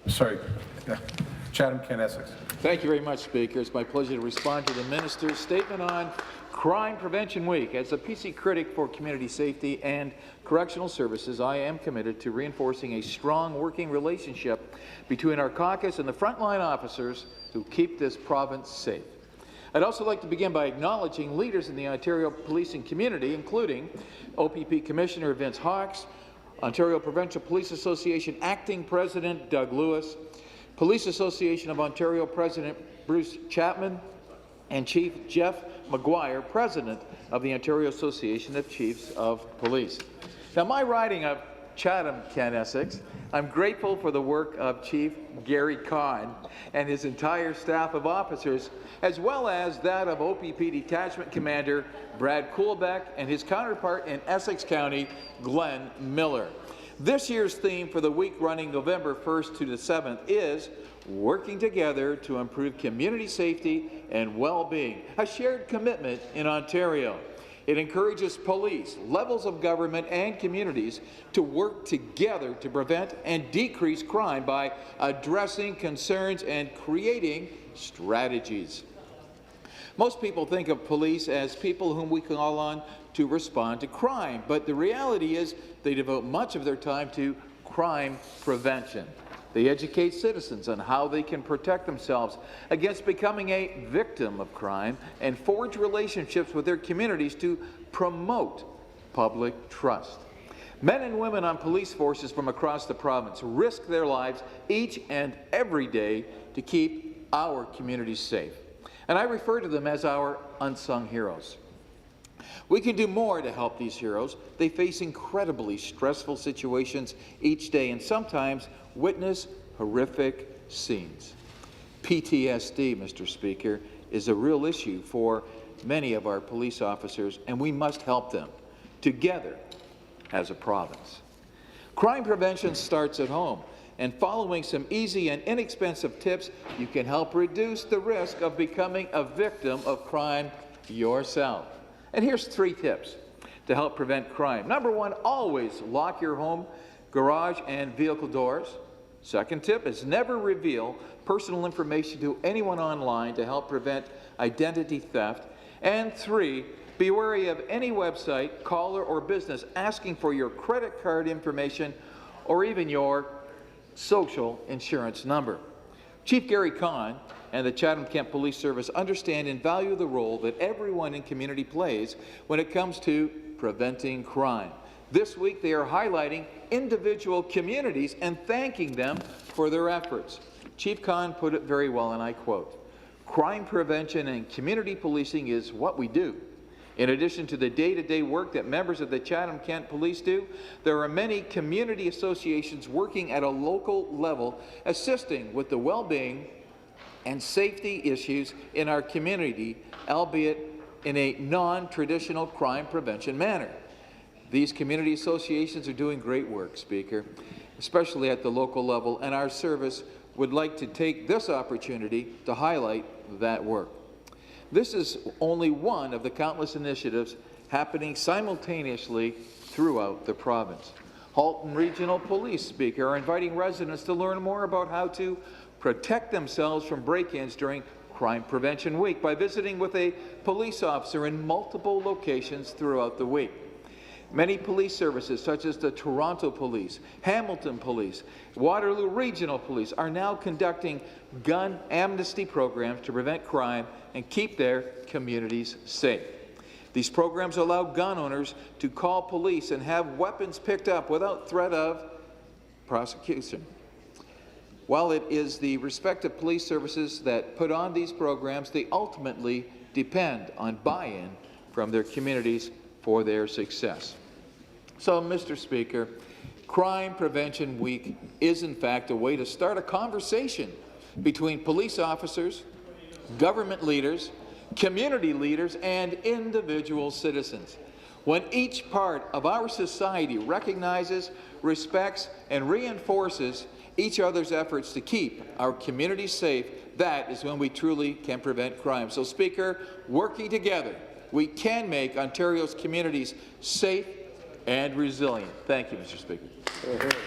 Sorry. Chatham, Kent, Essex. Thank you very much, Speaker. It's my pleasure to respond to the Minister's statement on Crime Prevention Week. As a PC critic for community safety and correctional services, I am committed to reinforcing a strong working relationship between our caucus and the frontline officers who keep this province safe. I'd also like to begin by acknowledging leaders in the Ontario policing community, including OPP Commissioner Vince Hawkes, Ontario Provincial Police Association Acting President Doug Lewis, Police Association of Ontario President Bruce Chapman, and Chief Jeff McGuire, President of the Ontario Association of Chiefs of Police. Now, my riding of Chatham, Kent, Essex, I'm grateful for the work of Chief Gary Kahn and his entire staff of officers, as well as that of OPP Detachment Commander Brad Kuhlbeck and his counterpart in Essex County, Glenn Miller. This year's theme for the week running November 1st to the 7th is Working Together to Improve Community Safety and Well-Being, a shared commitment in Ontario. It encourages police, levels of government and communities to work together to prevent and decrease crime by addressing concerns and creating strategies. Most people think of police as people whom we call on to respond to crime, but the reality is they devote much of their time to crime prevention. They educate citizens on how they can protect themselves against becoming a victim of crime and forge relationships with their communities to promote public trust. Men and women on police forces from across the province risk their lives each and every day to keep our communities safe. And I refer to them as our unsung heroes. We can do more to help these heroes. They face incredibly stressful situations each day and sometimes witness horrific scenes. PTSD, Mr. Speaker, is a real issue for many of our police officers, and we must help them together as a province. Crime prevention starts at home, and following some easy and inexpensive tips, you can help reduce the risk of becoming a victim of crime yourself. And here's 3 tips to help prevent crime. Number 1, always lock your home, garage, and vehicle doors. Second tip is never reveal personal information to anyone online to help prevent identity theft. And 3, be wary of any website, caller, or business asking for your credit card information or even your social insurance number. Chief Gary Kahn and the Chatham-Kent Police Service understand and value the role that everyone in community plays when it comes to preventing crime. This week they are highlighting individual communities and thanking them for their efforts. Chief Kahn put it very well, and I quote, "Crime prevention and community policing is what we do. In addition to the day-to-day work that members of the Chatham-Kent Police do, there are many community associations working at a local level assisting with the well-being and safety issues in our community, albeit in a non-traditional crime prevention manner." These community associations are doing great work, Speaker, especially at the local level, and our service would like to take this opportunity to highlight that work. This is only one of the countless initiatives happening simultaneously throughout the province. Halton Regional Police, Speaker, are inviting residents to learn more about how to protect themselves from break-ins during Crime Prevention Week by visiting with a police officer in multiple locations throughout the week. Many police services, such as the Toronto Police, Hamilton Police, Waterloo Regional Police, are now conducting gun amnesty programs to prevent crime and keep their communities safe. These programs allow gun owners to call police and have weapons picked up without threat of prosecution. While it is the respective police services that put on these programs, they ultimately depend on buy-in from their communities for their success. So, Mr. Speaker, Crime Prevention Week is in fact a way to start a conversation between police officers, government leaders, community leaders, and individual citizens. When each part of our society recognizes, respects, and reinforces each other's efforts to keep our communities safe, that is when we truly can prevent crime. So, Speaker, working together, we can make Ontario's communities safe, and resilient. Thank you, Mr. Speaker.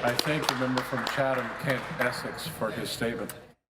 I thank the member from Chatham, Kent, Essex for his statement.